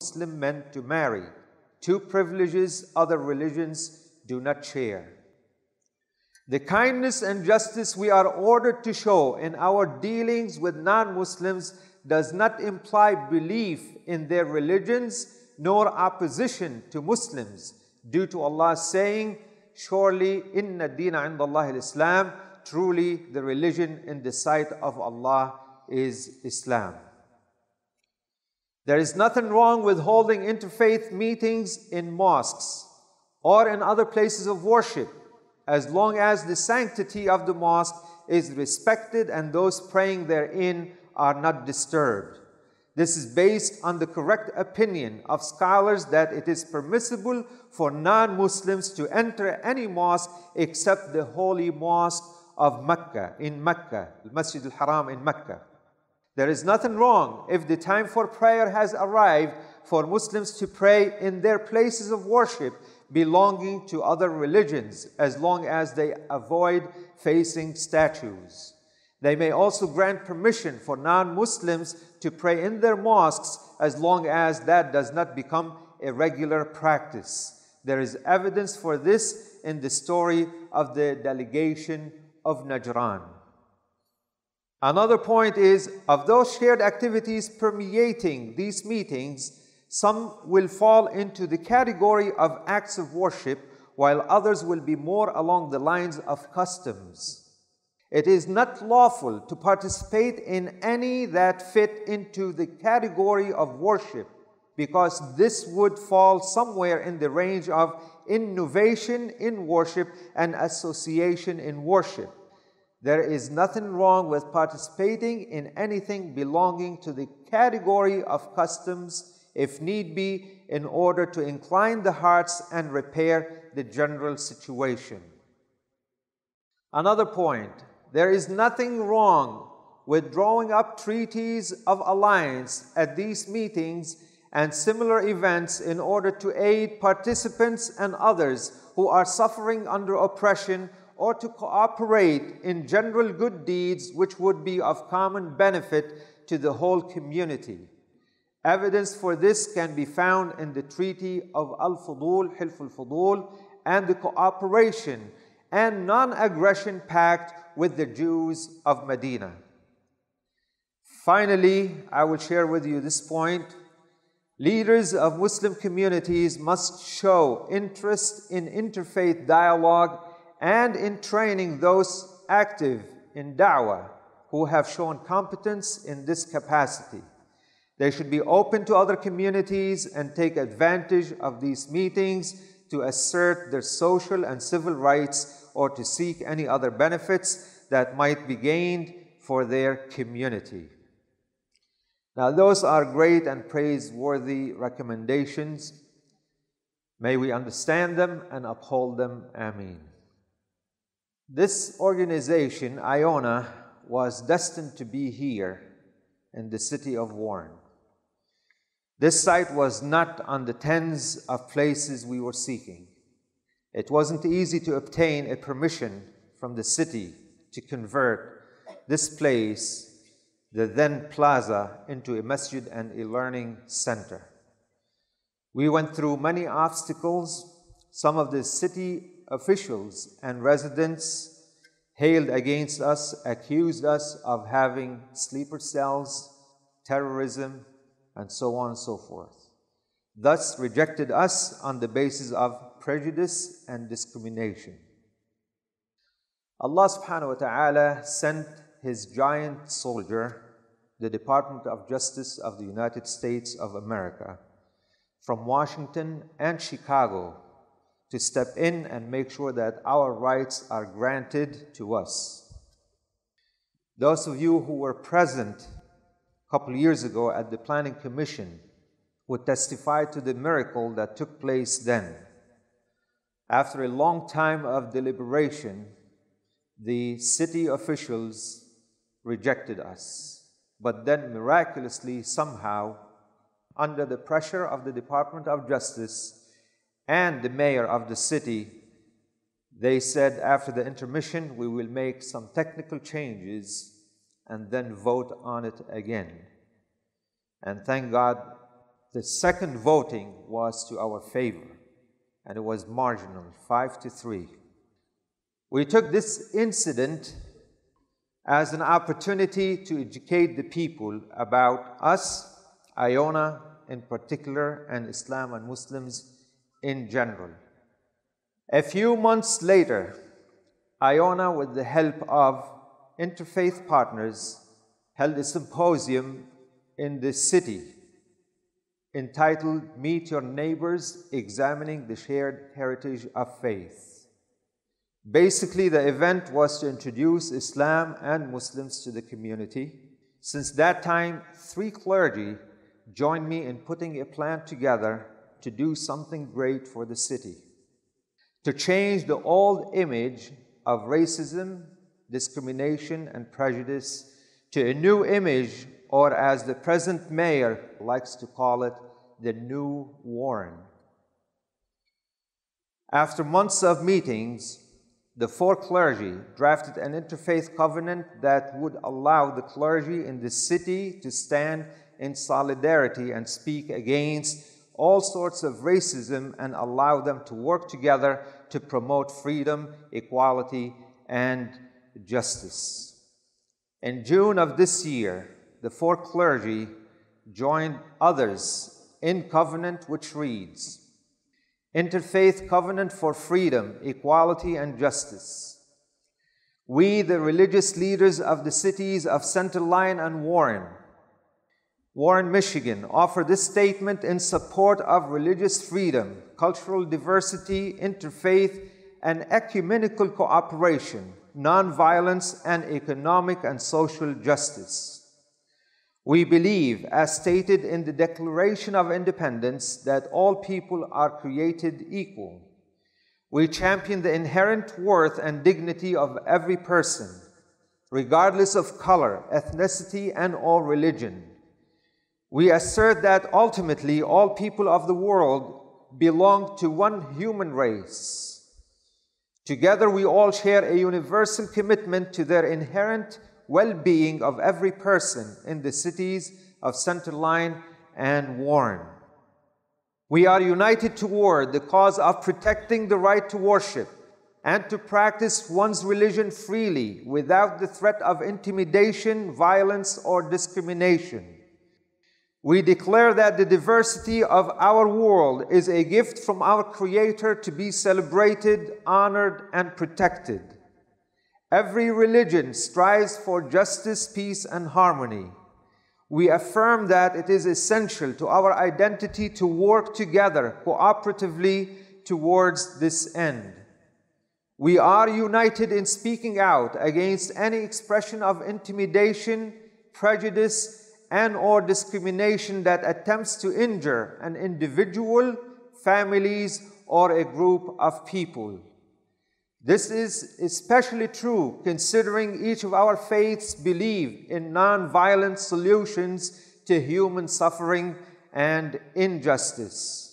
Muslim men to marry. Two privileges other religions do not share. The kindness and justice we are ordered to show in our dealings with non-Muslims does not imply belief in their religions nor opposition to Muslims, due to Allah saying, surely inna deena indallahi al-Islam, truly the religion in the sight of Allah is Islam. There is nothing wrong with holding interfaith meetings in mosques or in other places of worship, as long as the sanctity of the mosque is respected and those praying therein are not disturbed. This is based on the correct opinion of scholars that it is permissible for non-Muslims to enter any mosque except the holy mosque of Mecca, in Mecca, the Masjid al-Haram in Mecca. There is nothing wrong if the time for prayer has arrived for Muslims to pray in their places of worship belonging to other religions, as long as they avoid facing statues. They may also grant permission for non-Muslims to pray in their mosques, as long as that does not become a regular practice. There is evidence for this in the story of the delegation of Najran. Another point is, of those shared activities permeating these meetings, some will fall into the category of acts of worship, while others will be more along the lines of customs. It is not lawful to participate in any that fit into the category of worship, because this would fall somewhere in the range of innovation in worship and association in worship. There is nothing wrong with participating in anything belonging to the category of customs, if need be, in order to incline the hearts and repair the general situation. Another point, there is nothing wrong with drawing up treaties of alliance at these meetings and similar events in order to aid participants and others who are suffering under oppression, or to cooperate in general good deeds which would be of common benefit to the whole community. Evidence for this can be found in the Treaty of Al-Fudul, Hilf al-Fudul, and the Cooperation and Non-Aggression Pact with the Jews of Medina. Finally, I will share with you this point. Leaders of Muslim communities must show interest in interfaith dialogue and in training those active in da'wah who have shown competence in this capacity. They should be open to other communities and take advantage of these meetings to assert their social and civil rights or to seek any other benefits that might be gained for their community. Now, those are great and praiseworthy recommendations. May we understand them and uphold them. Ameen. This organization, IONA, was destined to be here in the city of Warren. This site was not on the tens of places we were seeking. It wasn't easy to obtain a permission from the city to convert this place, the then plaza, into a masjid and a learning center. We went through many obstacles. Some of the city officials and residents hailed against us, accused us of having sleeper cells, terrorism, and so on and so forth. Thus rejected us on the basis of prejudice and discrimination. Allah subhanahu wa ta'ala sent His giant soldier, the Department of Justice of the United States of America, from Washington and Chicago, to step in and make sure that our rights are granted to us. Those of you who were present a couple years ago at the Planning Commission would testify to the miracle that took place then. After a long time of deliberation, the city officials rejected us. But then miraculously, somehow, under the pressure of the Department of Justice and the mayor of the city, they said, after the intermission, we will make some technical changes and then vote on it again. And thank God, The second voting was to our favor, and it was marginal, 5-3. We took this incident as an opportunity to educate the people about us, IONA in particular, and Islam and Muslims in general. A few months later, IONA, with the help of Interfaith partners, held a symposium in the city entitled Meet Your Neighbors, Examining the Shared Heritage of Faith. Basically, the event was to introduce Islam and Muslims to the community. Since that time, 3 clergy joined me in putting a plan together to do something great for the city, to change the old image of racism, discrimination, and prejudice to a new image, or as the present mayor likes to call it, the new Warren. After months of meetings, the 4 clergy drafted an interfaith covenant that would allow the clergy in the city to stand in solidarity and speak against all sorts of racism and allow them to work together to promote freedom, equality, and justice. In June of this year, the 4 clergy joined others in covenant which reads, Interfaith Covenant for Freedom, Equality, and Justice. We, the religious leaders of the cities of Center Line and Warren, Michigan, offer this statement in support of religious freedom, cultural diversity, interfaith, and ecumenical cooperation, nonviolence, and economic and social justice. We believe, as stated in the Declaration of Independence, that all people are created equal. We champion the inherent worth and dignity of every person, regardless of color, ethnicity, and/or religion. We assert that ultimately all people of the world belong to one human race. Together we all share a universal commitment to their inherent well-being of every person in the cities of Center Line and Warren. We are united toward the cause of protecting the right to worship and to practice one's religion freely without the threat of intimidation, violence, or discrimination. We declare that the diversity of our world is a gift from our Creator to be celebrated, honored, and protected. Every religion strives for justice, peace, and harmony. We affirm that it is essential to our identity to work together cooperatively towards this end. We are united in speaking out against any expression of intimidation, prejudice, and/or discrimination that attempts to injure an individual, families, or a group of people. This is especially true considering each of our faiths believe in non-violent solutions to human suffering and injustice.